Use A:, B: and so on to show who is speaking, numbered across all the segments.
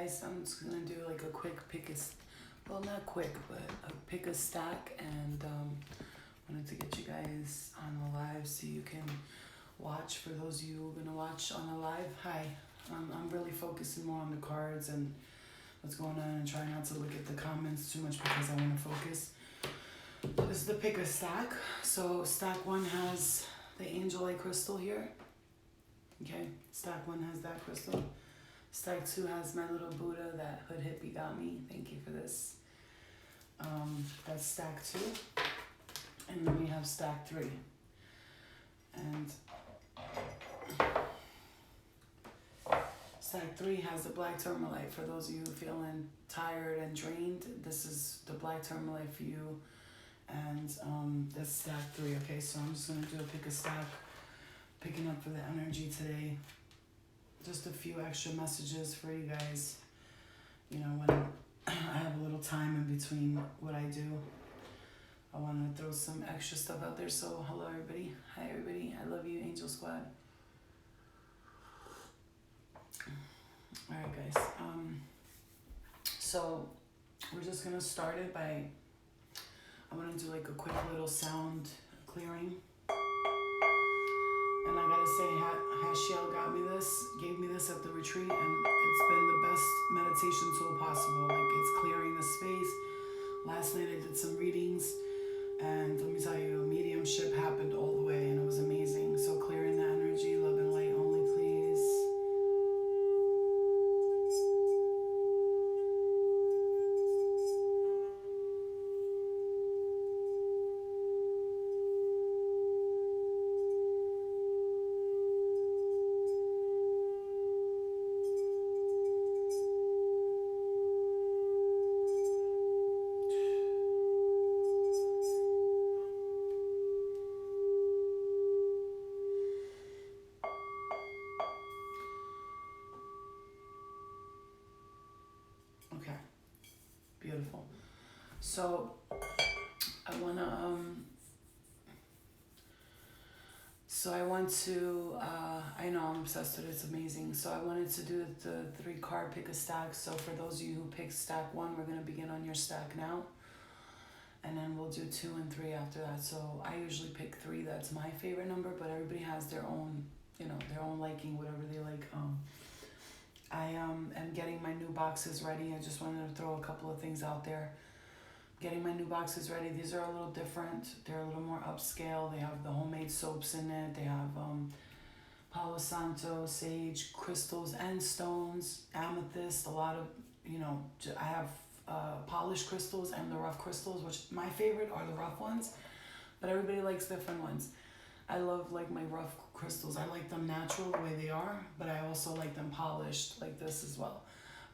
A: guys. I'm just gonna do like a quick well, not quick, but a pick a stack, and wanted to get you guys on the live so you can watch. For those of you who are gonna watch on the live, hi. I'm really focusing more on the cards and what's going on, and try not to look at the comments too much because I want to focus. This is the pick a stack. So stack one has the Angel Eye crystal here. Okay, stack one has that crystal. Stack two has my little Buddha that Hood Hippie got me. Thank you for this. That's stack two. And then we have stack three. And stack three has the black tourmaline. For those of you feeling tired and drained, this is the black tourmaline for you. And that's stack three. Okay, so I'm just gonna do a pick a stack, picking up for the energy today. Just a few extra messages for you guys. You know, when I have a little time in between what I do, I want to throw some extra stuff out there. So hello everybody. Hi everybody. I love you, Angel Squad. Alright guys. So we're just gonna start it by, I want to do like a quick little sound clearing. And I gotta say, Hashiel gave me this at the retreat, and it's been the best meditation tool possible. Like, it's clearing the space. Last night I did some readings, and let me tell you, mediumship happened all the way, and it was amazing. So clearing the energy, love and light only, please. Okay, beautiful. So I want to, I know I'm obsessed with it, it's amazing. So I wanted to do the 3 card pick a stack. So for those of you who picked stack 1, we're gonna begin on your stack now. And then we'll do 2 and 3 after that. So I usually pick 3, that's my favorite number, but everybody has their own, you know, their own liking, whatever they like. I am getting my new boxes ready. I just wanted to throw a couple of things out there. Getting my new boxes ready. These are a little different. They're a little more upscale. They have the homemade soaps in it. They have Palo Santo, sage, crystals and stones, amethyst, a lot of, you know, I have polished crystals and the rough crystals, which my favorite are the rough ones, but everybody likes different ones. I love like my rough crystals. I like them natural the way they are, but I also like them polished like this as well.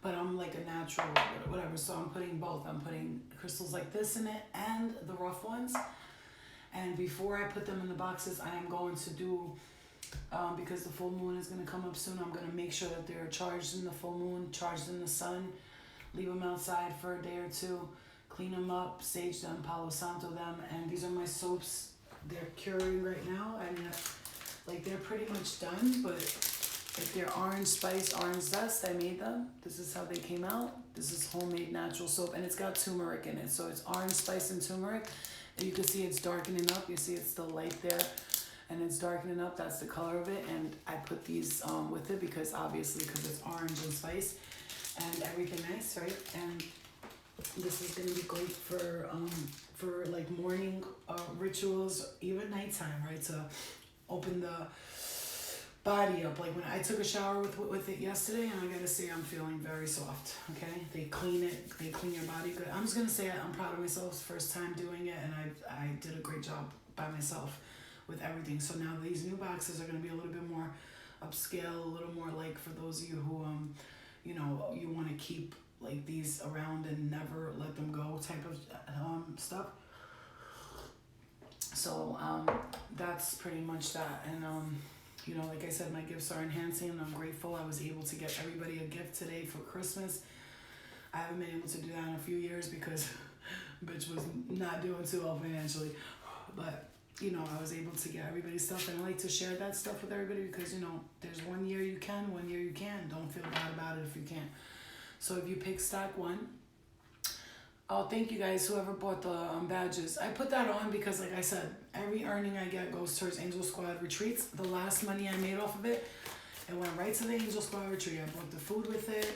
A: But I'm like a natural, whatever, so I'm putting both. I'm putting crystals like this in it and the rough ones. And before I put them in the boxes, I am going to do, because the full moon is going to come up soon, I'm going to make sure that they're charged in the full moon, charged in the sun, leave them outside for a day or 2, clean them up, sage them, Palo Santo them, and these are my soaps. They're curing right now. I mean, like, they're pretty much done, but if they're orange spice, orange zest, I made them. This is how they came out. This is homemade natural soap, and it's got turmeric in it. So it's orange spice and turmeric, and you can see it's darkening up. You see it's still light there, and it's darkening up. That's the color of it, and I put these with it because obviously because it's orange and spice and everything nice, right? And this is gonna be great for like morning rituals, even nighttime, right? To open the body up. Like when I took a shower with it yesterday, and I gotta say I'm feeling very soft. Okay, they clean it, they clean your body good. I'm just gonna say I'm proud of myself. It's the first time doing it, and I did a great job by myself with everything. So now these new boxes are gonna be a little bit more upscale, a little more like for those of you who you know, you want to keep like these around and never let them go type of stuff. So that's pretty much that. And you know, like I said, my gifts are enhancing, and I'm grateful I was able to get everybody a gift today for Christmas. I haven't been able to do that in a few years because bitch was not doing too well financially, but you know, I was able to get everybody stuff, and I like to share that stuff with everybody because, you know, there's one year you can, one year you can't. Don't feel bad about it if you can't. So if you pick stack 1, oh, thank you guys, whoever bought the badges. I put that on because, like I said, every earning I get goes towards Angel Squad retreats. The last money I made off of it, it went right to the Angel Squad retreat. I bought the food with it.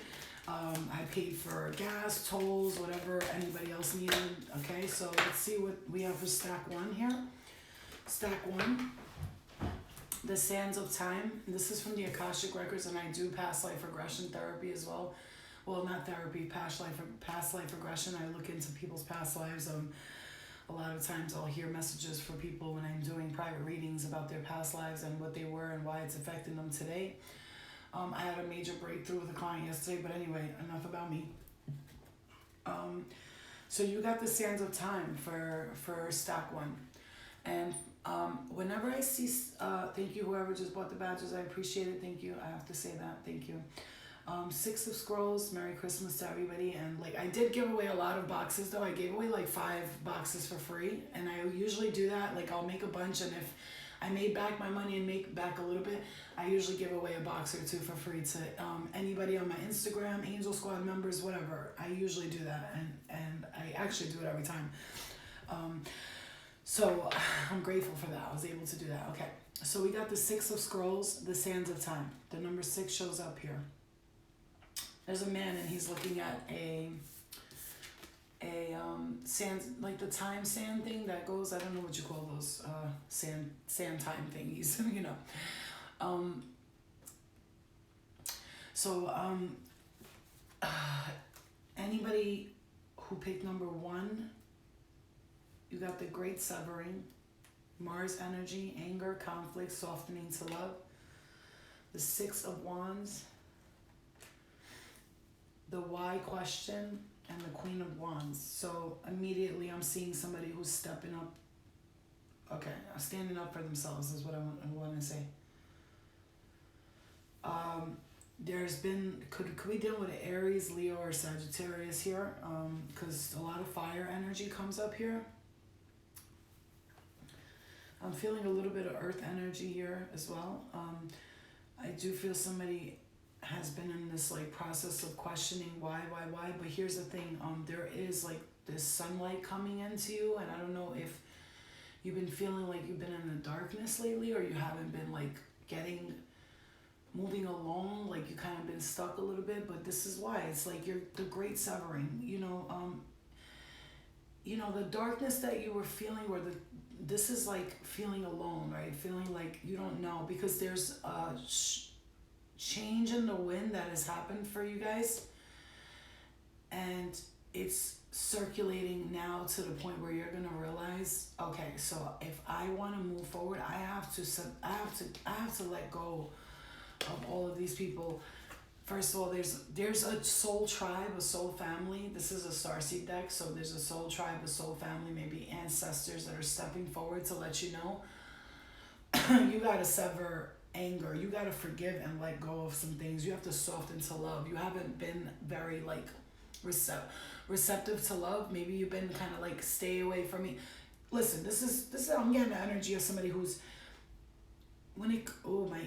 A: I paid for gas, tolls, whatever anybody else needed. Okay, so let's see what we have for stack 1 here. Stack 1, the Sands of Time. This is from the Akashic Records, and I do past life regression therapy as well. Well, not therapy, past life regression. I look into people's past lives. A lot of times I'll hear messages for people when I'm doing private readings about their past lives and what they were and why it's affecting them today. I had a major breakthrough with a client yesterday, but anyway, enough about me. So you got the Sands of Time for stack 1. And whenever I see, thank you whoever just bought the badges, I appreciate it, thank you. I have to say that, thank you. 6 of Scrolls, Merry Christmas to everybody. And like, I did give away a lot of boxes though. I gave away like 5 boxes for free, and I usually do that. Like, I'll make a bunch, and if I made back my money and make back a little bit, I usually give away a box or 2 for free to anybody on my Instagram, Angel Squad members, whatever. I usually do that, and I actually do it every time. So I'm grateful for that. I was able to do that. Okay, so we got the 6 of Scrolls, the Sands of Time. The number 6 shows up here. There's a man, and he's looking at a sand, like the time sand thing that goes, I don't know what you call those sand time thingies, you know. Anybody who picked number 1, you got the Great Severing, Mars energy, anger, conflict, softening to love. The 6 of Wands, the why question, and the Queen of Wands. So immediately I'm seeing somebody who's stepping up. Okay, standing up for themselves is what I want to say. There's been, could we deal with Aries, Leo, or Sagittarius here? Because a lot of fire energy comes up here. I'm feeling a little bit of earth energy here as well. I do feel somebody has been in this like process of questioning why, but here's the thing, there is like this sunlight coming into you, and I don't know if you've been feeling like you've been in the darkness lately, or you haven't been like moving along, like you kind of been stuck a little bit, but this is why. It's like you're the Great Severing, you know, the darkness that you were feeling, or this is like feeling alone, right? Feeling like you don't know, because there's a change in the wind that has happened for you guys, and it's circulating now to the point where you're gonna realize, okay, so if I want to move forward, I have to let go of all of these people. First of all, there's a soul tribe, a soul family. This is a starseed deck, so there's a soul tribe, a soul family, maybe ancestors that are stepping forward to let you know you gotta sever anger. You got to forgive and let go of some things. You have to soften to love. You haven't been very like receptive to love. Maybe you've been kind of like, stay away from me. Listen, this is I'm getting the energy of somebody who's my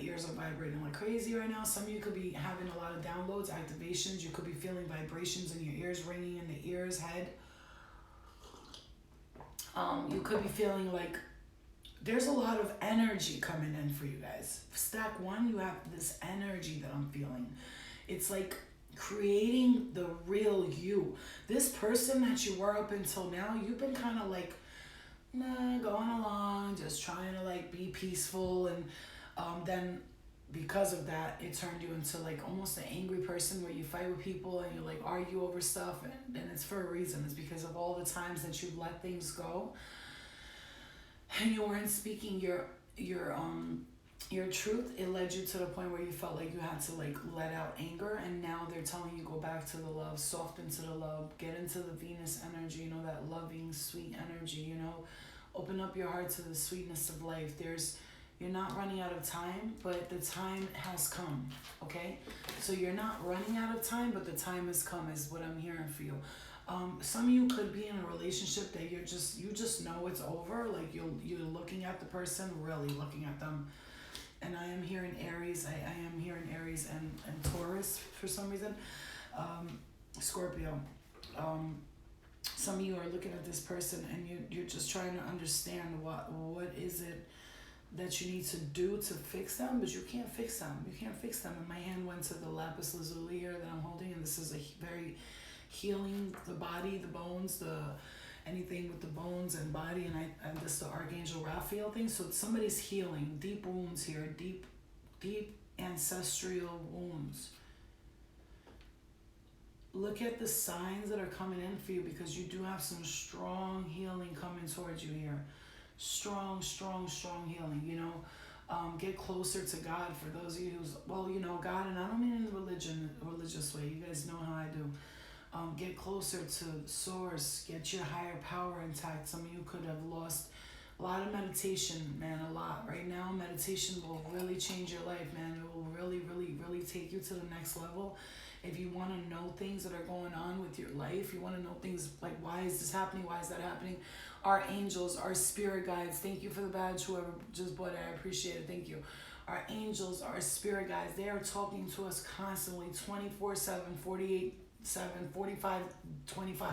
A: ears are vibrating like crazy right now. Some of you could be having a lot of downloads, activations. You could be feeling vibrations in your ears, ringing in the ears, head. You could be feeling like there's a lot of energy coming in for you guys. Stack 1, you have this energy that I'm feeling. It's like creating the real you. This person that you were up until now, you've been kind of like, going along, just trying to like be peaceful. And then because of that, it turned you into like almost an angry person where you fight with people and you like argue over stuff. And it's for a reason. It's because of all the times that you've let things go. And you weren't speaking your truth. It led you to the point where you felt like you had to like let out anger, and now they're telling you go back to the love, soften to the love, get into the Venus energy, you know, that loving, sweet energy, you know, open up your heart to the sweetness of life. You're not running out of time, but the time has come, okay? So you're not running out of time, but the time has come is what I'm hearing for you. Some of you could be in a relationship that you just know it's over. Like you're looking at the person, really looking at them. And I am hearing Aries. I am hearing Aries and Taurus for some reason. Scorpio. Some of you are looking at this person and you're just trying to understand what is it that you need to do to fix them, but you can't fix them. You can't fix them. And my hand went to the lapis lazuli here that I'm holding, and this is a very healing the body, the bones, the anything with the bones and body, and this the Archangel Raphael thing. So somebody's healing deep wounds here, deep ancestral wounds. Look at the signs that are coming in for you, because you do have some strong healing coming towards you here. Strong healing, you know. Get closer to God for those of you who's, well, you know, God, and I don't mean in the religious way. You guys know how I do. Get closer to source. Get your higher power intact. Some of you could have lost a lot of meditation, man, a lot. Right now, meditation will really change your life, man. It will really take you to the next level. If you want to know things that are going on with your life, you want to know things like, why is this happening? Why is that happening? Our angels, our spirit guides, thank you for the badge, whoever just bought it, I appreciate it, thank you. Our angels, our spirit guides, they are talking to us constantly, 24/7, 48/7, 45/25,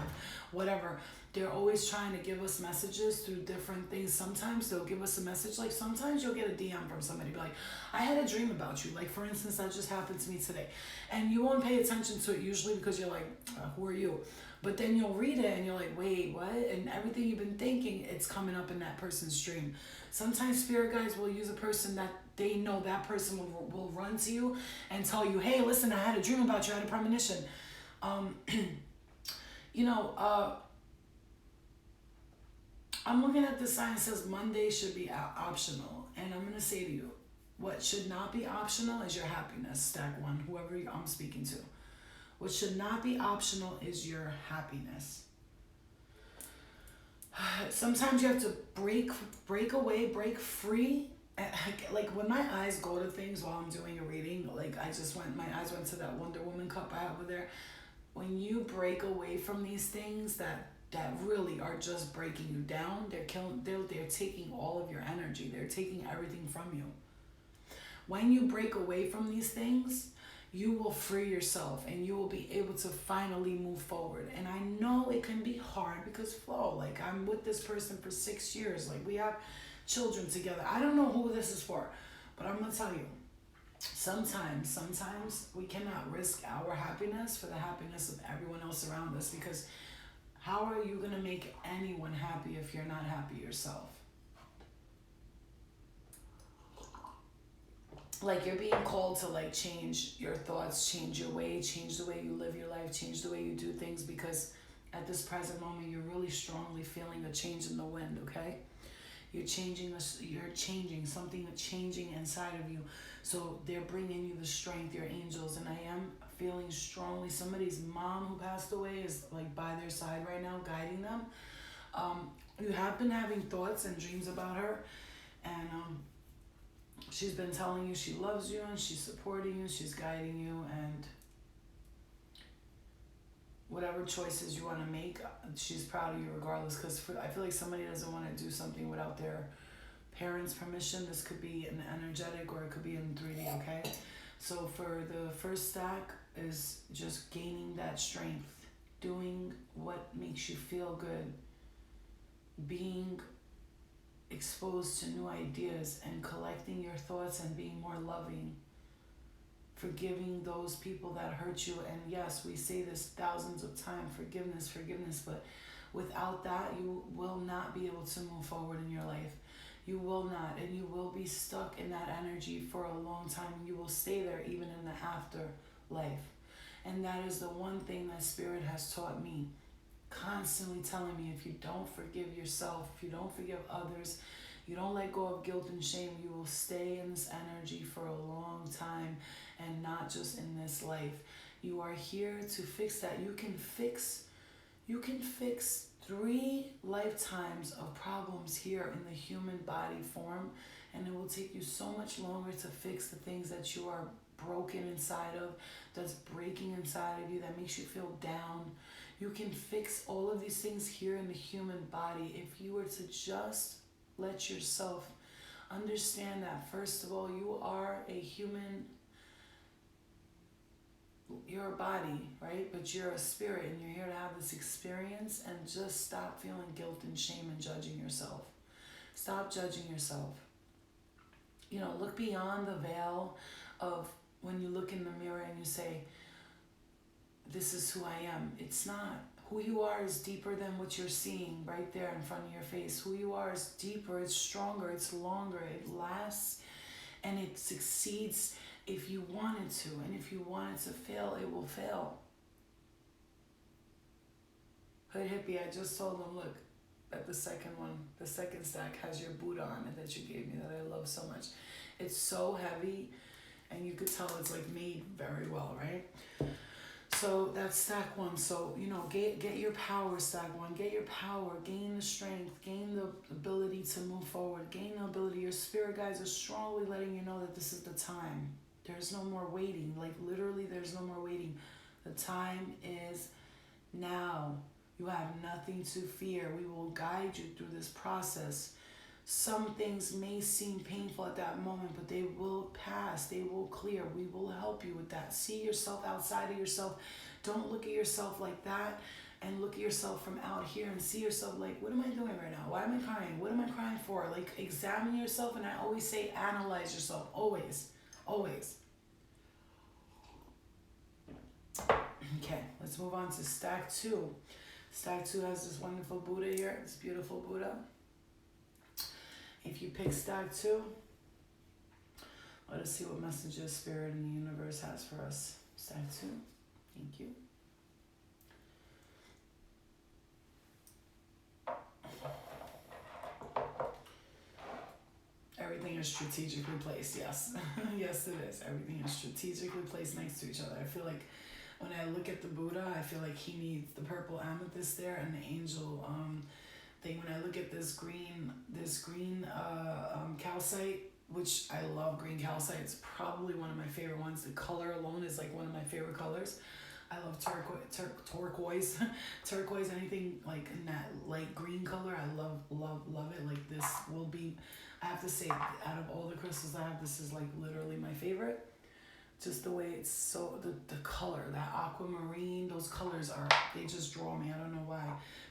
A: whatever. They're always trying to give us messages through different things. Sometimes they'll give us a message, like sometimes you'll get a DM from somebody, be like, I had a dream about you. Like, for instance, that just happened to me today. And you won't pay attention to it usually because you're like, who are you? But then you'll read it and you're like, wait, what? And everything you've been thinking, it's coming up in that person's dream. Sometimes spirit guides will use a person that they know that person will run to you and tell you, hey, listen, I had a dream about you. I had a premonition. You know, I'm looking at the sign that says Monday should be optional. And I'm going to say to you, what should not be optional is your happiness, stack one, whoever I'm speaking to. What should not be optional is your happiness. Sometimes you have to break away, break free. Like when my eyes go to things while I'm doing a reading, like my eyes went to that Wonder Woman cup I have over there. When you break away from these things that really are just breaking you down, they're taking all of your energy. They're taking everything from you. When you break away from these things, you will free yourself and you will be able to finally move forward. And I know it can be hard because Flo, like I'm with this person for 6 years. Like we have children together. I don't know who this is for, but I'm going to tell you, sometimes we cannot risk our happiness for the happiness of everyone else around us, because how are you going to make anyone happy if you're not happy yourself? Like you're being called to like change your thoughts, change your way, change the way you live your life, change the way you do things, because at this present moment you're really strongly feeling a change in the wind, okay? You're changing something changing inside of you. So they're bringing you the strength, your angels, and I am feeling strongly somebody's mom who passed away is like by their side right now, guiding them. You have been having thoughts and dreams about her, and she's been telling you she loves you and she's supporting you, she's guiding you, and whatever choices you want to make, she's proud of you regardless, because I feel like somebody doesn't want to do something without their parents' permission. This could be an energetic or it could be in 3D, okay? So for the first stack is just gaining that strength, doing what makes you feel good, being exposed to new ideas and collecting your thoughts and being more loving, forgiving those people that hurt you. And yes, we say this thousands of times, forgiveness, but without that, you will not be able to move forward in your life. You will not, and you will be stuck in that energy for a long time. You will stay there even in the afterlife. And that is the one thing that Spirit has taught me, constantly telling me, if you don't forgive yourself, if you don't forgive others, you don't let go of guilt and shame, you will stay in this energy for a long time, and not just in this life. You are here to fix that. You can fix 3 lifetimes of problems here in the human body form, and it will take you so much longer to fix the things that you are broken inside of, that's breaking inside of you, that makes you feel down. You can fix all of these things here in the human body if you were to just let yourself understand that, first of all, you are a human you're a body, right? But you're a spirit and you're here to have this experience, and just stop feeling guilt and shame and judging yourself. Stop judging yourself. You know, look beyond the veil of when you look in the mirror and you say, this is who I am. It's not. Who you are is deeper than what you're seeing right there in front of your face. Who you are is deeper, it's stronger, it's longer, it lasts, and it succeeds if you want it to. And if you want it to fail, it will fail. Hood Hippie, I just told them, look, at the second one, the second stack has your Buddha on it that you gave me that I love so much. It's so heavy, and you could tell it's like made very well, right? So that's stack one. So, you know, get your power, stack one. Get your power, gain the strength, gain the ability to move forward, gain the ability. Your spirit guides are strongly letting you know that this is the time. There's no more waiting. Like literally, there's no more waiting. The time is now. You have nothing to fear. We will guide you through this process. Some things may seem painful at that moment, but they will pass. They will clear. We will help you with that. See yourself outside of yourself. Don't look at yourself like that, and look at yourself from out here and see yourself like, what am I doing right now? Why am I crying? What am I crying for? Like, examine yourself. And I always say, analyze yourself. Always. Always. Okay, let's move on to stack two. Stack two has this wonderful Buddha here. This beautiful Buddha. If you pick stack two, let us see what messages Spirit and the universe has for us. Stack two. Thank you. Everything is strategically placed. Yes. Yes, it is. Everything is strategically placed next to each other. I feel like when I look at the Buddha, I feel like he needs the purple amethyst there and the angel thing. When I look at this green calcite, which I love green calcite. It's probably one of my favorite ones. The color alone is like one of my favorite colors. I love turquoise, turquoise, anything like in that light green color. I love it. Like this will be, I have to say, out of all the crystals I have, this is like literally my favorite. Just the way it's so, the color, that aquamarine, those colors they just draw me. I don't know why.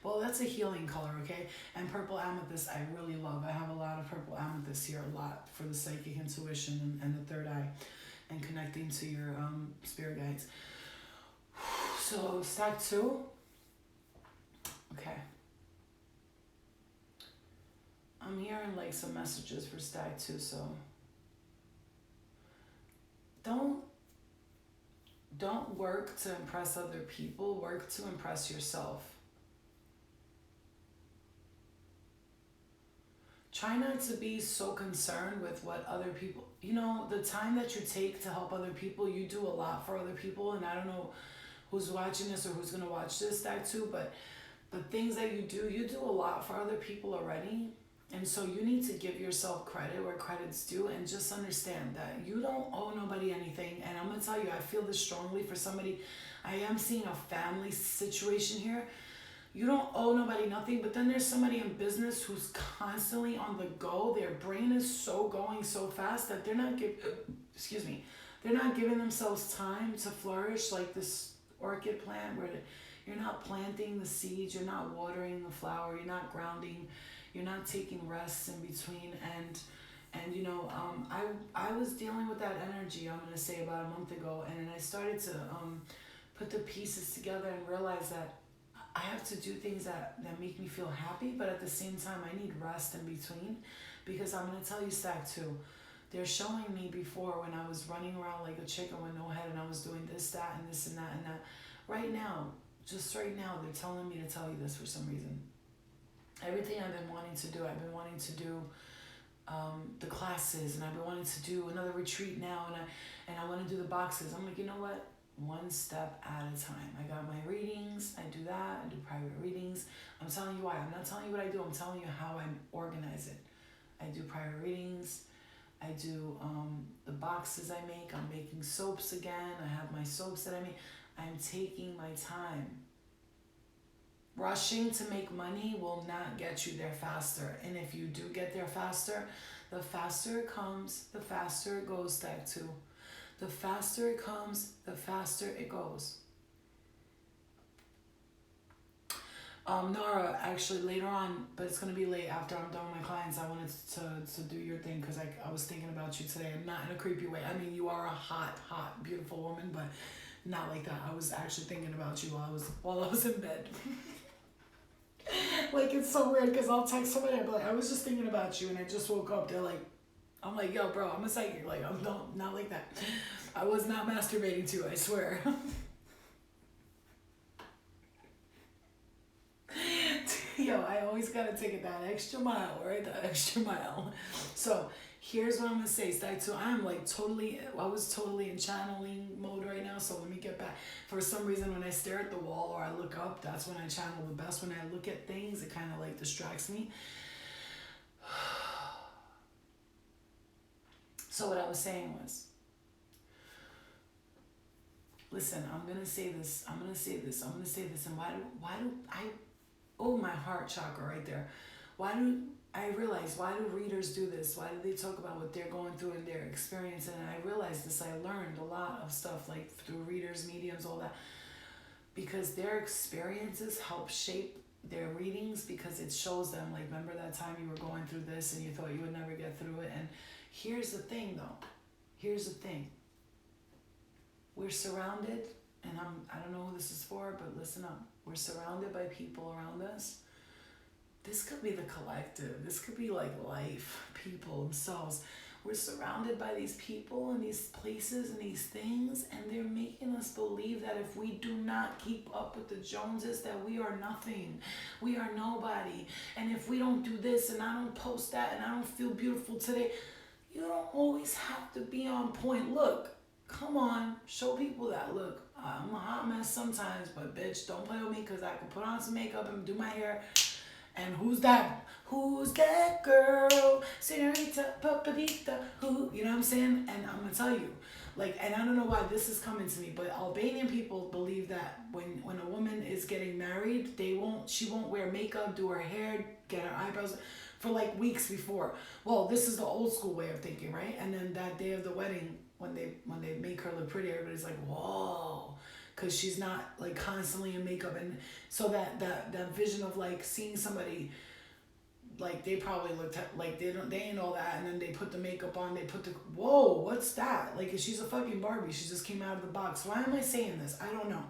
A: Well, that's a healing color, okay? And purple amethyst, I really love. I have a lot of purple amethyst here, a lot for the psychic intuition and the third eye and connecting to your spirit guides. So, stack two. Okay. I'm hearing like some messages for stack two, so don't work to impress other people, work to impress yourself. Try not to be so concerned with what other people, you know, the time that you take to help other people, you do a lot for other people, and I don't know who's watching this or who's going to watch this stack too, but the things that you do a lot for other people already. And so you need to give yourself credit where credit's due, and just understand that you don't owe nobody anything. And I'm going to tell you, I feel this strongly for somebody. I am seeing a family situation here. You don't owe nobody nothing, but then there's somebody in business who's constantly on the go. Their brain is so going so fast that they're not they're not giving themselves time to flourish, like this orchid plant where you're not planting the seeds, you're not watering the flower, you're not grounding, you're not taking rests in between. And you know, I was dealing with that energy, I'm going to say, about a month ago, and I started to put the pieces together and realize that I have to do things that make me feel happy, but at the same time, I need rest in between, because I'm going to tell you, stack two, they're showing me before when I was running around like a chicken with no head, and I was doing this, that, and this, and that, and that. Right now, just right now, they're telling me to tell you this for some reason. Everything I've been wanting to do, I've been wanting to do the classes, and I've been wanting to do another retreat now, and I want to do the boxes. I'm like, you know what? One step at a time. I got my readings, I do that, I do private readings. I'm telling you why. I'm not telling you what I do, I'm telling you how I organize it. I do private readings, I do the boxes I make, I'm making soaps again, I have my soaps that I make. I'm taking my time. Rushing to make money will not get you there faster. And if you do get there faster, the faster it comes, the faster it goes, stack two. The faster it comes, the faster it goes. Nara, actually later on, but it's gonna be late after I'm done with my clients. I wanted to do your thing because I was thinking about you today, and not in a creepy way. I mean, you are a hot, beautiful woman, but not like that. I was actually thinking about you while I was in bed. Like, it's so weird because I'll text somebody, I'll be like, I was just thinking about you, and I just woke up. They're like, I'm like, yo, bro, I'm a psychic. Like, I'm not like that. I was not masturbating to you, I swear. Yo, I always gotta take it that extra mile, right? That extra mile. So here's what I'm gonna say. So I was totally in channeling mode right now. So let me get back. For some reason, when I stare at the wall or I look up, that's when I channel the best. When I look at things, it kind of like distracts me. So what I was saying was, listen, I'm gonna say this, and why do I, oh, my heart chakra right there. Why do readers do this? Why do they talk about what they're going through and their experience? And I realized this, I learned a lot of stuff like through readers, mediums, all that, because their experiences help shape their readings, because it shows them, like, remember that time you were going through this and you thought you would never get through it? And here's the thing though, we're surrounded, and I don't know who this is for, but listen up. We're surrounded by people around us. This could be the collective. This could be like life, people themselves. We're surrounded by these people and these places and these things, and they're making us believe that if we do not keep up with the Joneses, that we are nothing. We are nobody. And if we don't do this, and I don't post that, and I don't feel beautiful today, you don't always have to be on point. Look, come on, show people that, look, I'm a hot mess sometimes, but bitch, don't play with me, because I can put on some makeup and do my hair. And who's that? Who's that girl? Senorita, papadita, who? You know what I'm saying? And I'm going to tell you, like, and I don't know why this is coming to me, but Albanian people believe that when a woman is getting married, she won't wear makeup, do her hair, get her eyebrows for like weeks before. Well, this is the old school way of thinking, right? And then that day of the wedding, when they make her look pretty, everybody's like, whoa, because she's not like constantly in makeup. And so that vision of like seeing somebody, like, they probably looked at, like, they ain't all that, and then they put the makeup on, whoa, what's that? Like, she's a fucking Barbie, she just came out of the box. Why am I saying this? I don't know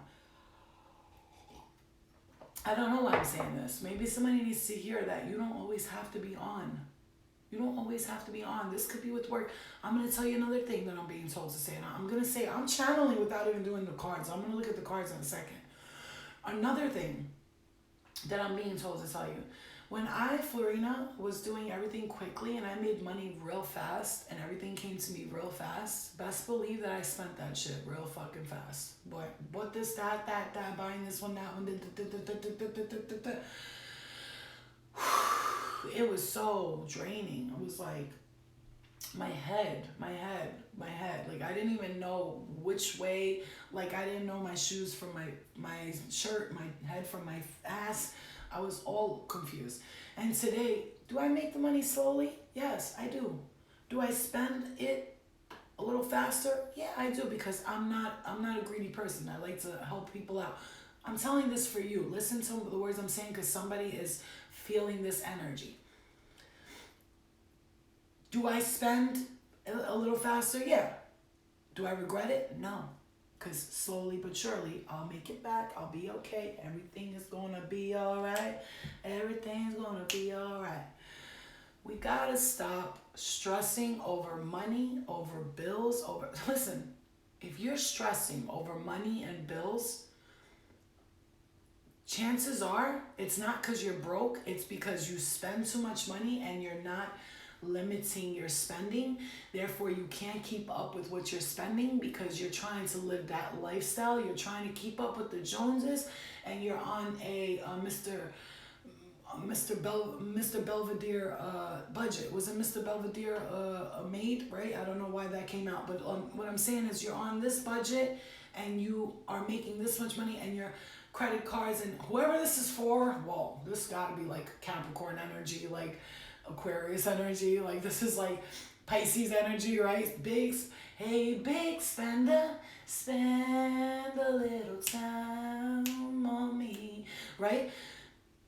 A: why I'm saying this. Maybe somebody needs to hear that you don't always have to be on. You don't always have to be on. This could be with work. I'm going to tell you another thing that I'm being told to say. And I'm going to say, I'm channeling without even doing the cards. I'm going to look at the cards in a second. Another thing that I'm being told to tell you. When Florina, was doing everything quickly and I made money real fast and everything came to me real fast, best believe that I spent that shit real fucking fast. Boy, bought this, that, buying this one, that one, it was so draining. It was like my head. Like, I didn't even know which way. Like, I didn't know my shoes from my shirt, my head from my ass. I was all confused. And today, do I make the money slowly? Yes, I do. Do I spend it a little faster? Yeah, I do, because I'm not a greedy person. I like to help people out. I'm telling this for you. Listen to the words I'm saying, because somebody is feeling this energy. Do I spend a little faster? Yeah. Do I regret it? No. Because slowly but surely, I'll make it back. I'll be okay. Everything is going to be all right. Everything's going to be all right. We got to stop stressing over money, over bills, Listen, if you're stressing over money and bills, chances are it's not because you're broke. It's because you spend too much money and you're not limiting your spending. Therefore, you can't keep up with what you're spending because you're trying to live that lifestyle. You're trying to keep up with the Joneses, and you're on a Mr. Belvedere budget. Was it Mr. Belvedere a maid, right? I don't know why that came out, but what I'm saying is you're on this budget and you are making this much money, and your credit cards, and whoever this is for, well, this got to be like Capricorn energy, like Aquarius energy. Like, this is like Pisces energy, right? Hey, big spender, spend a little time on me, right?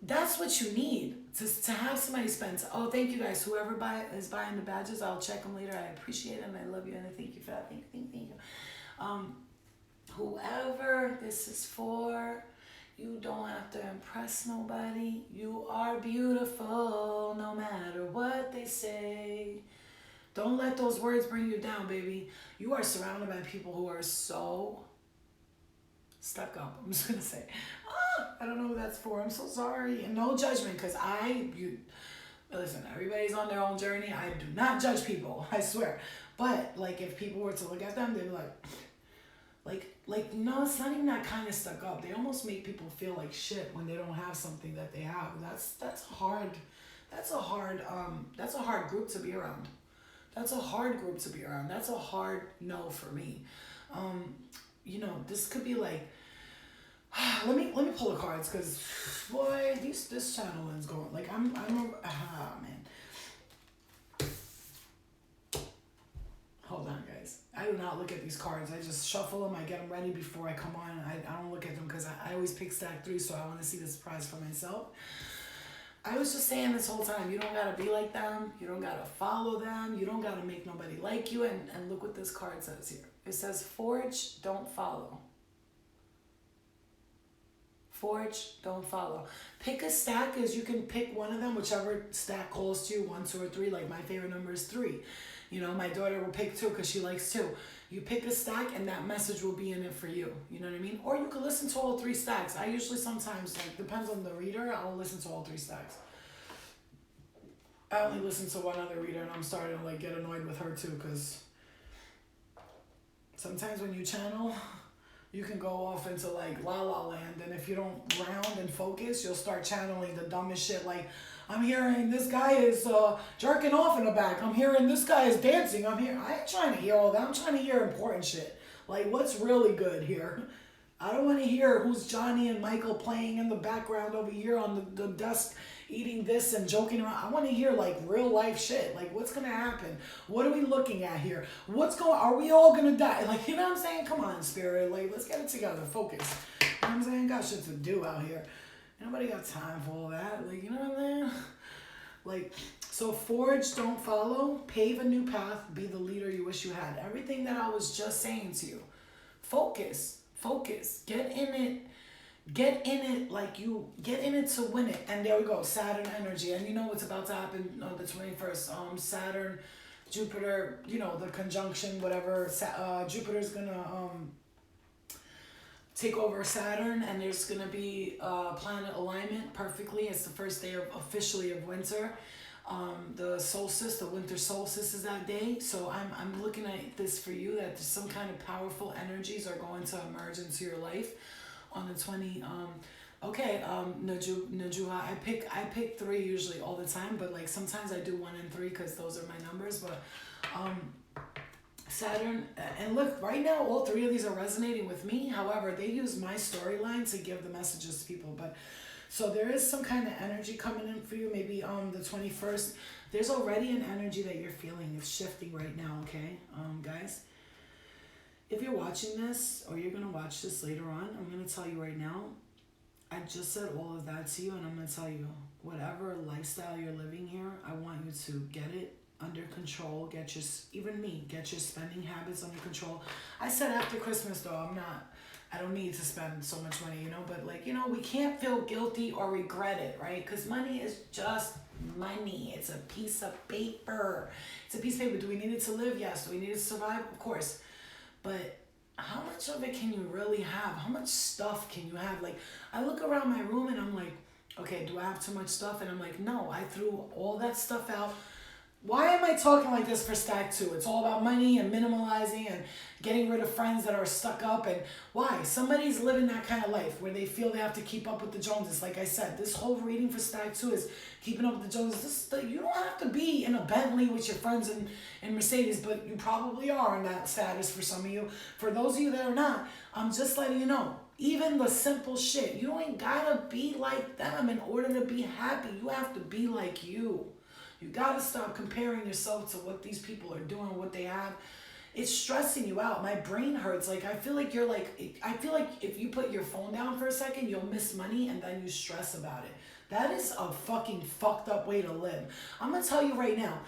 A: That's what you need to have somebody spend. Oh, thank you guys. Whoever is buying the badges, I'll check them later. I appreciate them. I love you, and I thank you for that. Thank you. Whoever this is for, you don't have to impress nobody. You are beautiful, no matter what they say. Don't let those words bring you down, baby. You are surrounded by people who are so stuck up. I'm just gonna say, I don't know who that's for. I'm so sorry, and no judgment, because listen. Everybody's on their own journey. I do not judge people. I swear. But like, if people were to look at them, they'd be like, no, it's not even that kind of stuck up. They almost make people feel like shit when they don't have something that they have. That's hard. That's a hard group to be around. That's a hard group to be around. That's a hard no for me. This could be like, let me pull the cards, because boy, this channel is going like man. Hold on, guys. I do not look at these cards. I just shuffle them. I get them ready before I come on. I don't look at them because I always pick stack 3, so I want to see the surprise for myself. I was just saying this whole time, you don't got to be like them. You don't got to follow them. You don't got to make nobody like you. And look what this card says here. It says, forge, don't follow. Forge, don't follow. Pick a stack, as you can pick one of them, whichever stack calls to you, 1, 2, or 3. Like, my favorite number is 3. My daughter will pick 2 because she likes 2. You pick a stack and that message will be in it for you. You know what I mean? Or you could listen to all 3 stacks. I usually sometimes, depends on the reader, I'll listen to all 3 stacks. I only listen to one other reader, and I'm starting to get annoyed with her too, because sometimes when you channel, you can go off into la la land, and if you don't ground and focus, you'll start channeling the dumbest shit. Like, I'm hearing this guy is jerking off in the back. I'm hearing this guy is dancing. I ain't trying to hear all that. I'm trying to hear important shit. Like, what's really good here? I don't want to hear who's Johnny and Michael playing in the background over here on the desk, eating this and joking around. I want to hear real life shit. What's going to happen? What are we looking at here? Are we all going to die? You know what I'm saying? Come on, spirit. Let's get it together. Focus. You know what I'm saying? Got shit to do out here. Nobody got time for all that. You know what I'm saying? So forge, don't follow. Pave a new path. Be the leader you wish you had. Everything that I was just saying to you. Focus. Get in it. Get in it to win it. And there we go, Saturn energy. And you know what's about to happen on the 21st. Saturn, Jupiter, the conjunction, whatever. Jupiter's gonna take over Saturn, and there's gonna be planet alignment perfectly. It's the first day officially of winter. The solstice, the winter solstice is that day. So I'm looking at this for you, that there's some kind of powerful energies are going to emerge into your life on the 20. Najuha, I pick 3 usually all the time, but sometimes I do 1 and 3 because those are my numbers. But Saturn, and look, right now all 3 of these are resonating with me. However, they use my storyline to give the messages to people. But so there is some kind of energy coming in for you, maybe the 21st. There's already an energy that you're feeling. It's shifting right now, okay? Guys, if you're watching this, or you're going to watch this later on, I'm going to tell you right now, I just said all of that to you, and I'm going to tell you, whatever lifestyle you're living here, I want you to get it under control. Get your spending habits under control. I said after Christmas, though, I don't need to spend so much money, but we can't feel guilty or regret it, right? Because money is just money. It's a piece of paper. Do we need it to live? Yes. Do we need it to survive? Of course. But how much of it can you really have? How much stuff can you have? I look around my room and I'm like, okay, do I have too much stuff? And I'm like, no, I threw all that stuff out. Why am I talking like this for stack 2? It's all about money and minimalizing and getting rid of friends that are stuck up. And why? Somebody's living that kind of life where they feel they have to keep up with the Joneses. Like I said, this whole reading for stack 2 is keeping up with the Joneses. You don't have to be in a Bentley with your friends in Mercedes, but you probably are in that status for some of you. For those of you that are not, I'm just letting you know. Even the simple shit, you ain't gotta be like them in order to be happy. You have to be like you. You gotta stop comparing yourself to what these people are doing, what they have. It's stressing you out. My brain hurts. Like, I feel like if you put your phone down for a second, you'll miss money and then you stress about it. That is a fucking fucked up way to live. I'm gonna tell you right now,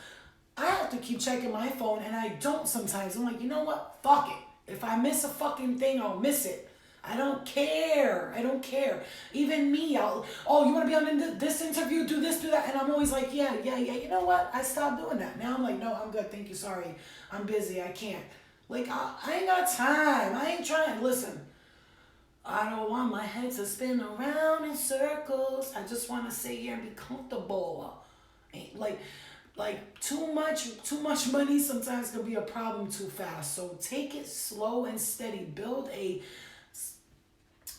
A: I have to keep checking my phone and I don't sometimes. I'm like, you know what? Fuck it. If I miss a fucking thing, I'll miss it. I don't care. I don't care. Even me, you want to be on this interview, do this, do that. And I'm always like, yeah. You know what? I stopped doing that. Now I'm like, no, I'm good. Thank you. Sorry. I'm busy. I can't. Like, I ain't got time. I ain't trying. Listen, I don't want my head to spin around in circles. I just want to sit here and be comfortable. Like too much money sometimes can be a problem too fast. So take it slow and steady.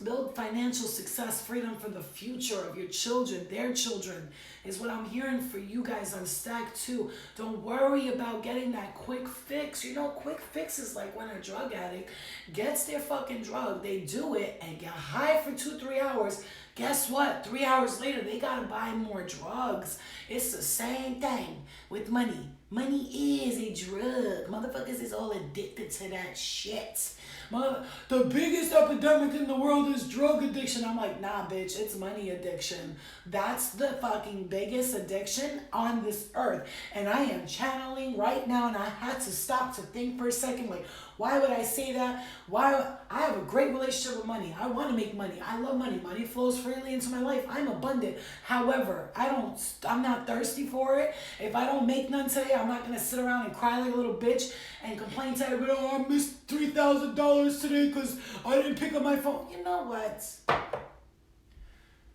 A: Build financial success, freedom for the future of your children, their children, is what I'm hearing for you guys on Stack 2. Don't worry about getting that quick fix. You know, quick fix is like when a drug addict gets their fucking drug, they do it and get high for 2-3 hours. Guess what? 3 hours later, they gotta buy more drugs. It's the same thing with money. Money is a drug. Motherfuckers is all addicted to that shit. The biggest epidemic in the world is drug addiction. I'm like, nah, bitch, it's money addiction. That's the fucking biggest addiction on this earth. And I am channeling right now, and I had to stop to think for a second, like, why would I say that? I have a great relationship with money. I want to make money. I love money. Money flows freely into my life. I'm abundant. However, I'm not thirsty for it. If I don't make none today, I'm not going to sit around and cry like a little bitch and complain to everybody, oh, I missed $3,000 today because I didn't pick up my phone. You know what?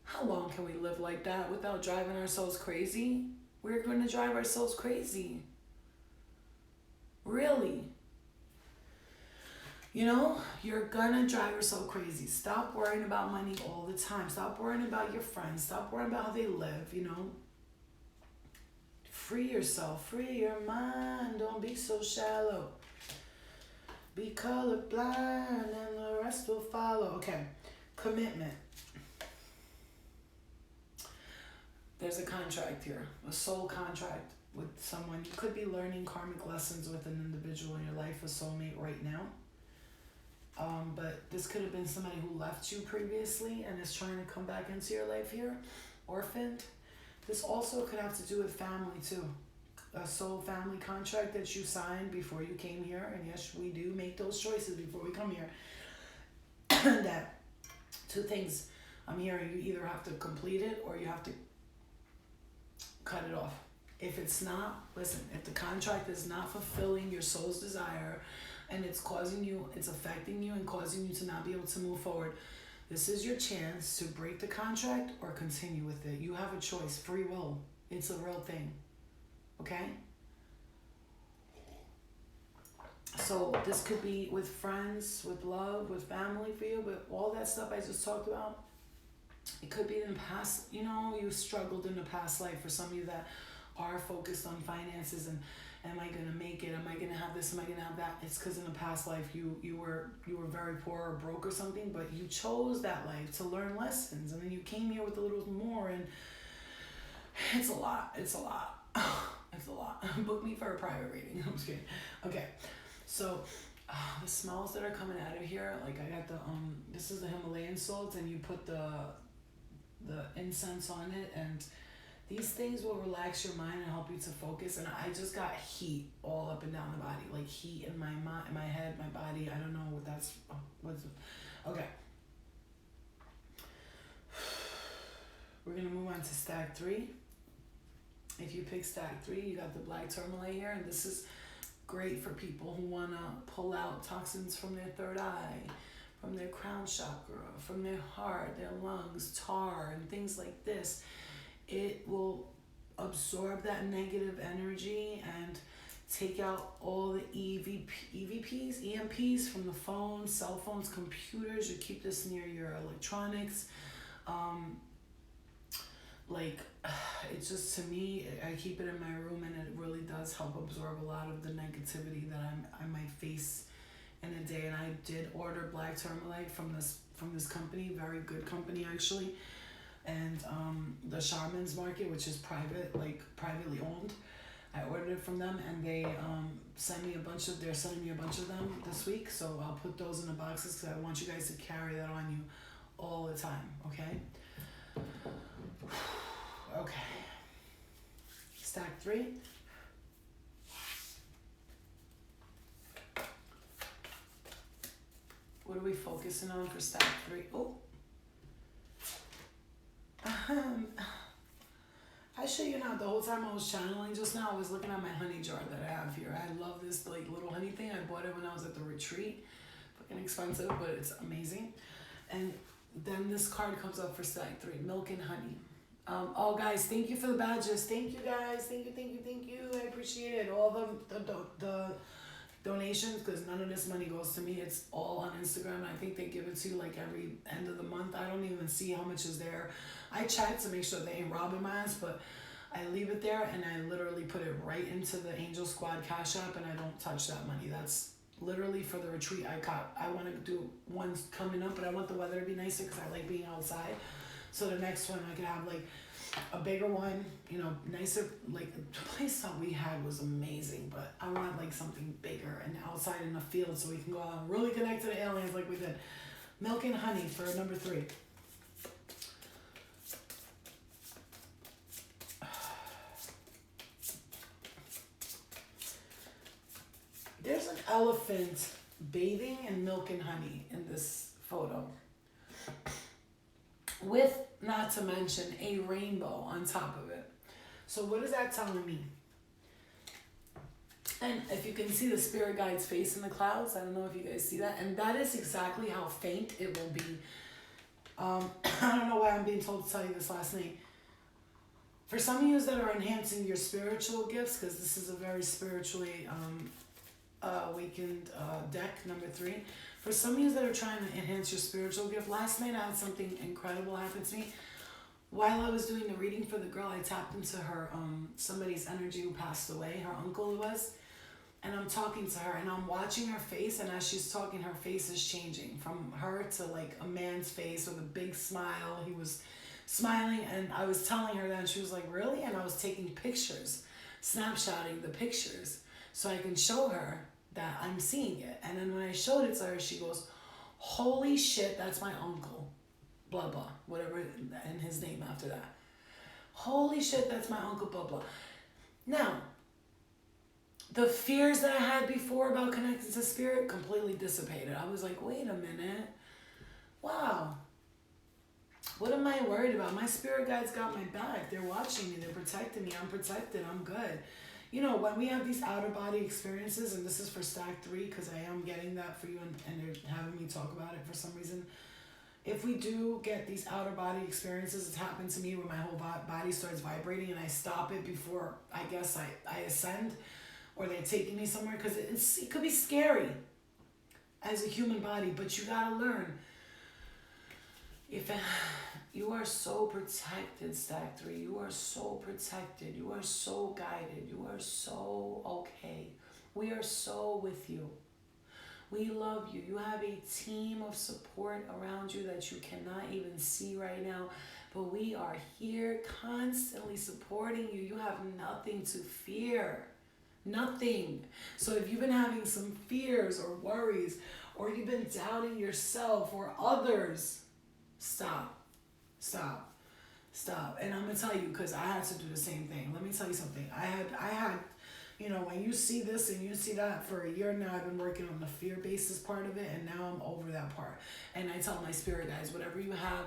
A: How long can we live like that without driving ourselves crazy? We're going to drive ourselves crazy. Really. You know, you're gonna drive yourself crazy. Stop worrying about money all the time. Stop worrying about your friends. Stop worrying about how they live, you know. Free yourself. Free your mind. Don't be so shallow. Be colorblind and the rest will follow. Okay, commitment. There's a contract here, a soul contract with someone. You could be learning karmic lessons with an individual in your life, a soulmate right now. But this could have been somebody who left you previously and is trying to come back into your life here, orphaned. This also could have to do with family too. A soul family contract that you signed before you came here. And yes, we do make those choices before we come here. That two things I'm hearing, you either have to complete it or you have to cut it off. If it's not, listen, if the contract is not fulfilling your soul's desire, and it's affecting you and causing you to not be able to move forward, this is your chance to break the contract or continue with it. You have a choice, free will. It's a real thing, okay? So this could be with friends, with love, with family for you, but all that stuff I just talked about, it could be in the past, you know, you struggled in the past life. For some of you that are focused on finances and am I gonna make it? Am I gonna have this? Am I gonna have that? It's because in the past life you were very poor or broke or something, but you chose that life to learn lessons, and then you came here with a little more, and it's a lot. It's a lot. It's a lot. Book me for a private reading. I'm just kidding. Okay, so the smells that are coming out of here, like I got the this is the Himalayan salt, and you put the incense on it, and these things will relax your mind and help you to focus. And I just got heat all up and down the body, like heat in my mind, my head, my body. I don't know what that's. Okay. We're gonna move on to Stack 3. If you pick Stack 3, you got the black tourmaline here, and this is great for people who wanna pull out toxins from their third eye, from their crown chakra, from their heart, their lungs, tar, and things like this. It will absorb that negative energy and take out all the EMPs from the phones, cell phones, computers. You keep this near your electronics. It's just, to me, I keep it in my room, and it really does help absorb a lot of the negativity that I might face in a day. And I did order black tourmaline from this company, very good company actually. and the Shaman's Market, which is privately owned. I ordered it from them, and they they're sending me a bunch of them this week, so I'll put those in the boxes because I want you guys to carry that on you all the time, okay? Okay. Stack 3. What are we focusing on for stack 3? Oh. I shit you not, the whole time I was channeling just now, I was looking at my honey jar that I have here. I love this like little honey thing. I bought it when I was at the retreat. Fucking expensive, but it's amazing. And then this card comes up for stack 3, milk and honey. Oh guys, thank you for the badges. Thank you guys. Thank you. I appreciate it. All the donations, because none of this money goes to me. It's all on Instagram. I think they give it to you like every end of the month. I don't even see how much is there. I check to make sure they ain't robbing my ass, but I leave it there and I literally put it right into the Angel Squad Cash App, and I don't touch that money. That's literally for the retreat I want to do ones coming up, but I want the weather to be nicer because I like being outside. So the next one I could have like a bigger one, you know, nicer. Like the place that we had was amazing, but I want like something bigger and outside in the field so we can go out and really connect to the aliens like we did. Milk and honey for number 3. There's an elephant bathing in milk and honey in this photo. With, not to mention, a rainbow on top of it. So what is that telling me? And if you can see the spirit guide's face in the clouds, I don't know if you guys see that. And that is exactly how faint it will be. I don't know why I'm being told to tell you this last night. For some of you that are enhancing your spiritual gifts, because this is a very spiritually awakened deck, number 3. For some of you that are trying to enhance your spiritual gift, last night I had something incredible happen to me. While I was doing the reading for the girl, I tapped into her, somebody's energy who passed away, her uncle it was, and I'm talking to her and I'm watching her face, and as she's talking, her face is changing from her to like a man's face with a big smile. He was smiling, and I was telling her that, and she was like, really? And I was taking pictures, snapshotting the pictures so I can show her that I'm seeing it. And then when I showed it to her, she goes, holy shit, that's my uncle. Blah, blah, whatever, and his name after that. Holy shit, that's my uncle, blah, blah. Now, the fears that I had before about connecting to spirit completely dissipated. I was like, wait a minute. Wow. What am I worried about? My spirit guides got my back. They're watching me. They're protecting me. I'm protected. I'm good. You know, when we have these outer body experiences, and this is for stack 3 because I am getting that for you, and they're having me talk about it for some reason. If we do get these outer body experiences, it's happened to me where my whole body starts vibrating and I stop it before, I guess, I ascend, or they're taking me somewhere, because it could be scary as a human body, but you gotta learn. You are so protected, stack 3. You are so protected. You are so guided. You are so okay. We are so with you. We love you. You have a team of support around you that you cannot even see right now, but we are here constantly supporting you. You have nothing to fear. Nothing. So if you've been having some fears or worries, or you've been doubting yourself or others, stop. And I'm gonna tell you, because I had to do the same thing. Let me tell you something. I had, you know, when you see this and you see that, for a year now I've been working on the fear basis part of it, and now I'm over that part. And I tell my spirit guys, whatever you have,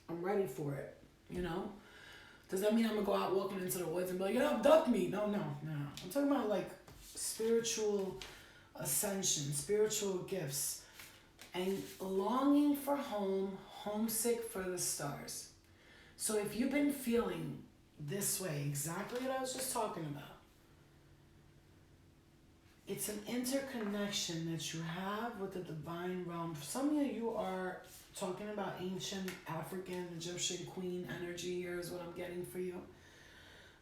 A: I'm ready for it, you know? Does that mean I'm gonna go out walking into the woods and be like, abduct me? No. I'm talking about like spiritual ascension, spiritual gifts, and longing for home, homesick for the stars. So if you've been feeling this way, exactly what I was just talking about, it's an interconnection that you have with the divine realm. For some of you are talking about ancient African, Egyptian queen energy. Here is what I'm getting for you.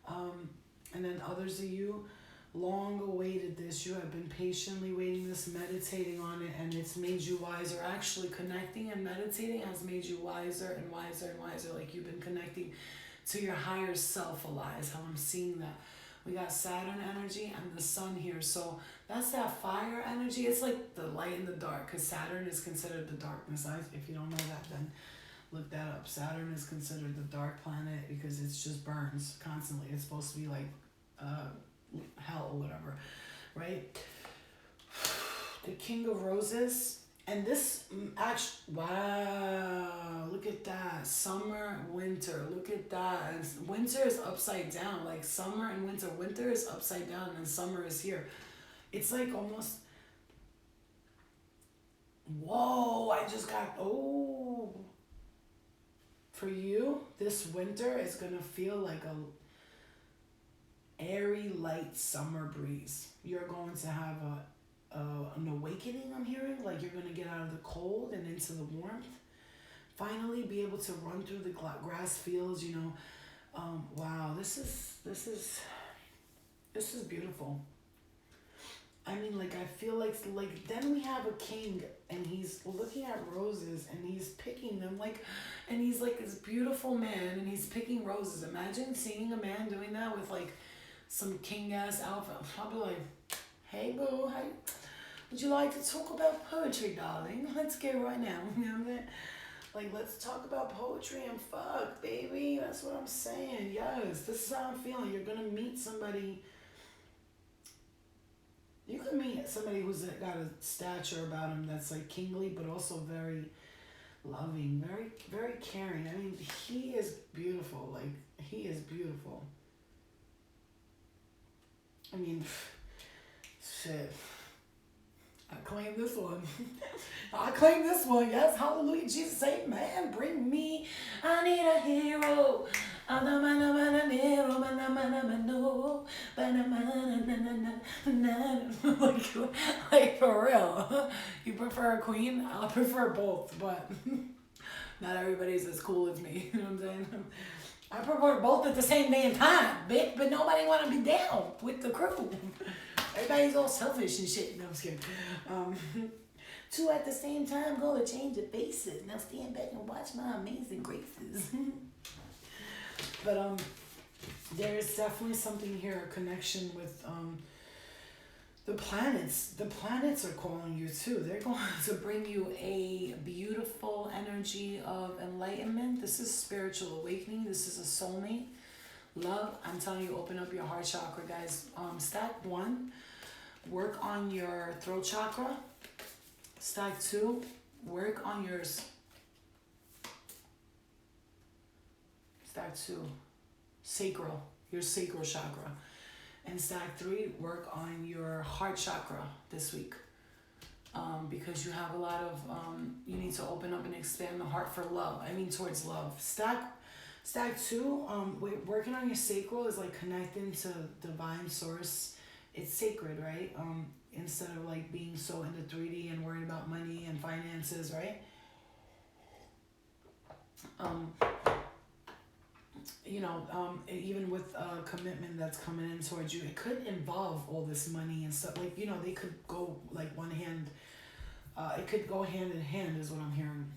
A: And then others of you long awaited this. You have been patiently waiting this, meditating on it, and it's made you wiser. Actually, connecting and meditating has made you wiser and wiser and wiser. Like you've been connecting to your higher self a lot, is how I'm seeing that. We got Saturn energy and the sun here. So that's that fire energy. It's like the light and the dark, because Saturn is considered the darkness. If you don't know that, then look that up. Saturn is considered the dark planet because it's just burns constantly. It's supposed to be like hell or whatever, right? The King of Roses. And this, actually, wow, look at that. Summer, winter, look at that. And winter is upside down, like summer and winter. Winter is upside down and summer is here. It's like almost, whoa, I just got, oh. For you, this winter is going to feel like a airy, light summer breeze. You're going to have an awakening, I'm hearing, like you're going to get out of the cold and into the warmth. Finally be able to run through the grass fields, you know. Wow, this is beautiful. I mean, like, I feel like then we have a king and he's looking at roses and he's picking them, like, and he's like this beautiful man and he's picking roses. Imagine seeing a man doing that with like some king ass outfit. I'll be like, hey boo, hey, would you like to talk about poetry, darling? Let's go right now. You know what I'm saying? Like, let's talk about poetry and fuck, baby. That's what I'm saying. Yes, this is how I'm feeling. You're gonna meet somebody. You can meet somebody who's got a stature about him that's like kingly, but also very loving, very, very caring. I mean, he is beautiful. Like, he is beautiful. I mean, shit. I claim this one. I claim this one. Yes, hallelujah. Jesus, amen. Bring me. I need a hero. Like for real. You prefer a queen? I prefer both, but not everybody's as cool as me. You know what I'm saying? I prefer both at the same damn time, bitch, but nobody want to be down with the crew. Everybody's all selfish and shit. No, I'm just kidding. Two at the same time go to change the faces. Now stand back and watch my amazing graces. But there's definitely something here, a connection with the planets. The planets are calling you too. They're going to bring you a beautiful energy of enlightenment. This is spiritual awakening. This is a soulmate. Love, I'm telling you, open up your heart chakra, guys. Stack 1, work on your throat chakra. Stack 2, work on your sacral, your sacral chakra. And stack 3, work on your heart chakra this week. Because you have a lot of, you need to open up and expand the heart for love. I mean, towards love. Stack 2, working on your sacral is like connecting to divine source. It's sacred, right? Instead of like being so into 3D and worried about money and finances, right? You know, even with a commitment that's coming in towards you, it could involve all this money and stuff. Like, you know, they could go like one hand, it could go hand in hand is what I'm hearing.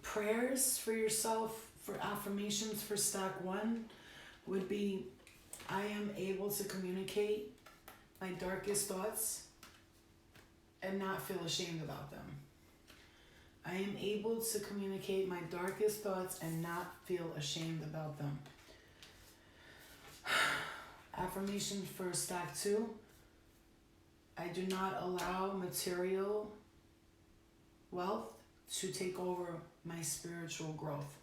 A: Prayers for yourself, for affirmations for stack 1 would be, I am able to communicate my darkest thoughts and not feel ashamed about them. I am able to communicate my darkest thoughts and not feel ashamed about them. Affirmation for stack 2. I do not allow material wealth to take over my spiritual growth.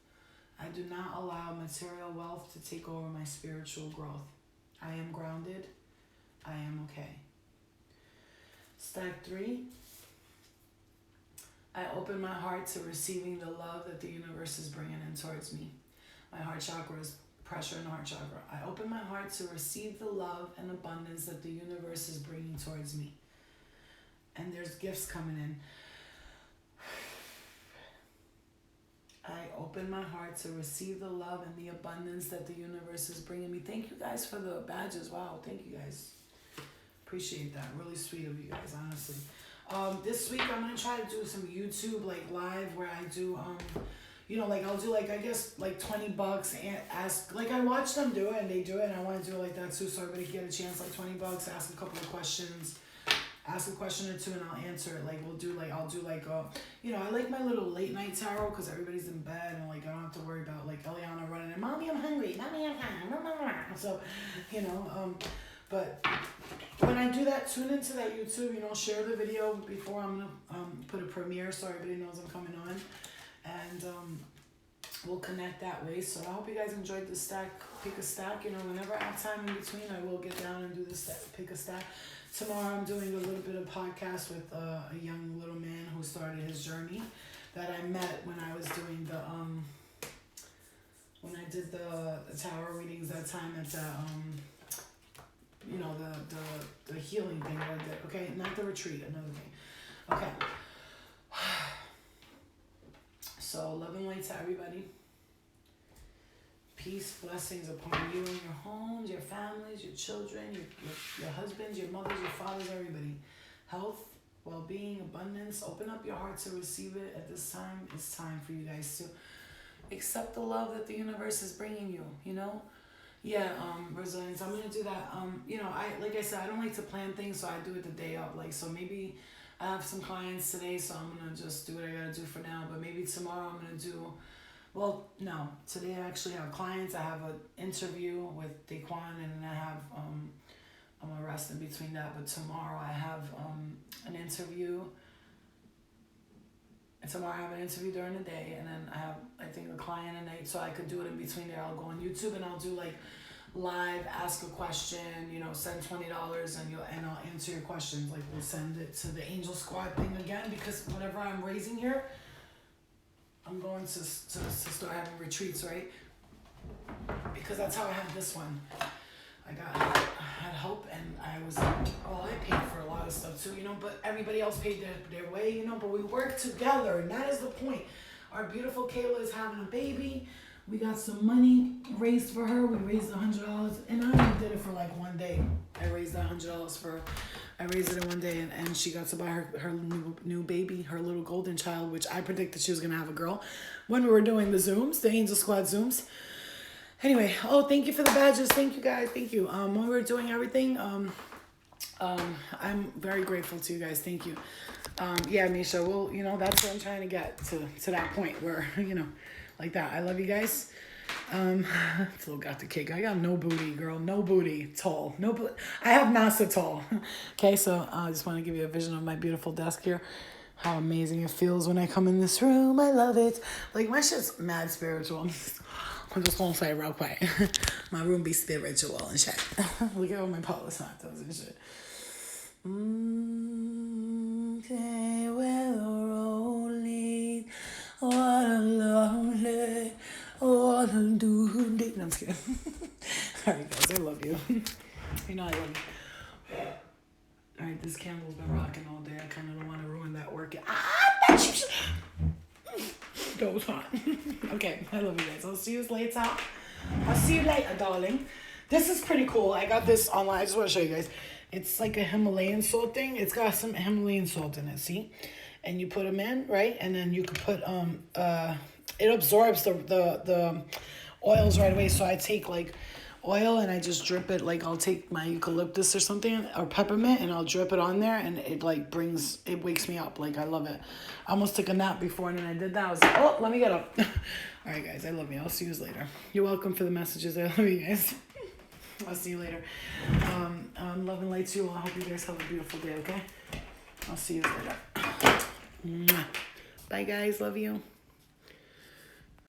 A: I do not allow material wealth to take over my spiritual growth. I am grounded. I am okay. Stack 3. I open my heart to receiving the love that the universe is bringing in towards me. My heart chakra is pressure in the heart chakra. I open my heart to receive the love and abundance that the universe is bringing towards me. And there's gifts coming in. I open my heart to receive the love and the abundance that the universe is bringing me. Thank you guys for the badges. Wow, thank you guys. Appreciate that. Really sweet of you guys, honestly. This week I'm gonna try to do some YouTube like live where I do like I'll do like I guess like $20 and ask, like I watch them do it and they do it and I want to do it like that too, so everybody can get a chance, like $20, ask a couple of questions, ask a question or two and I'll answer it. Like I'll do like I like my little late night tarot because everybody's in bed and like I don't have to worry about like Eliana running in, mommy I'm hungry, mommy I'm hungry, so but when I do that, tune into that YouTube, share the video before I'm gonna put a premiere so everybody knows I'm coming on. And we'll connect that way. So I hope you guys enjoyed the stack, pick a stack. Whenever I have time in between, I will get down and do the stack, pick a stack. Tomorrow I'm doing a little bit of podcast with a young little man who started his journey that I met when I was doing when I did the tarot readings that time at the the healing thing that I did. Okay, not the retreat, another thing. Okay. So love and light to everybody. Peace, blessings upon you and your homes, your families, your children, your husbands, your mothers, your fathers, everybody. Health, well-being, abundance. Open up your heart to receive it at this time. It's time for you guys to accept the love that the universe is bringing you, Yeah, resilience. I'm gonna do that. Like I said, I don't like to plan things, so I do it the day of. Like, so maybe I have some clients today, so I'm gonna just do what I gotta do for now. But maybe tomorrow I'm gonna do. Well, no. Today I actually have clients. I have an interview with Daquan, and I have I'm gonna rest in between that. But tomorrow I have an interview. And tomorrow I have an interview during the day, and then I have, I think, a client at night, so I could do it in between there. I'll go on YouTube and I'll do like live, ask a question, send $20 and I'll answer your questions. Like we'll send it to the Angel Squad thing again, because whatever I'm raising here, I'm going to start having retreats, right? Because that's how I have this one. I had help, and I paid for a lot of stuff too, but everybody else paid their way, but we work together, and that is the point. Our beautiful Kayla is having a baby. We got some money raised for her. We raised $100, and I only did it for like one day. I raised $100 for her. I raised it in one day, and she got to buy her new baby, her little golden child, which I predicted she was going to have a girl when we were doing the Zooms, the Angel Squad Zooms. Anyway, thank you for the badges. Thank you, guys. Thank you. When we were doing everything, I'm very grateful to you guys. Thank you. Yeah, Misha, well, that's what I'm trying to get to that point where, like that. I love you guys. Flo got the cake. I got no booty, girl. No booty. Tall. I have NASA tall. Okay, so I just want to give you a vision of my beautiful desk here. How amazing it feels when I come in this room. I love it. Like, my shit's mad spiritual. I'm just gonna say real quick. My room be spiritual and shit. Look at all my Paula Santos and shit. Okay, well, rolling. What a lonely, what a duty. No, I'm just kidding. Alright, guys, I love you. I love you. Alright, this candle's been rocking all day. I kind of don't want to ruin that work. That was hot. Okay, I love you guys. I'll see you later. I'll see you later, darling. This is pretty cool. I got this online. I just want to show you guys. It's like a Himalayan salt thing. It's got some Himalayan salt in it, see? And you put them in, right? And then you could put, it absorbs the oils right away. So I take like oil and I just drip it. Like I'll take my eucalyptus or something, or peppermint, and I'll drip it on there, and it like it wakes me up. Like I love it. I almost took a nap before, and then I did that. I was like, oh, let me get up. All right, guys, I love you. I'll see you later. You're welcome for the messages. I love you guys. I'll see you later. Love and light to you all. I hope you guys have a beautiful day, okay? I'll see you later. Bye, guys. Love you.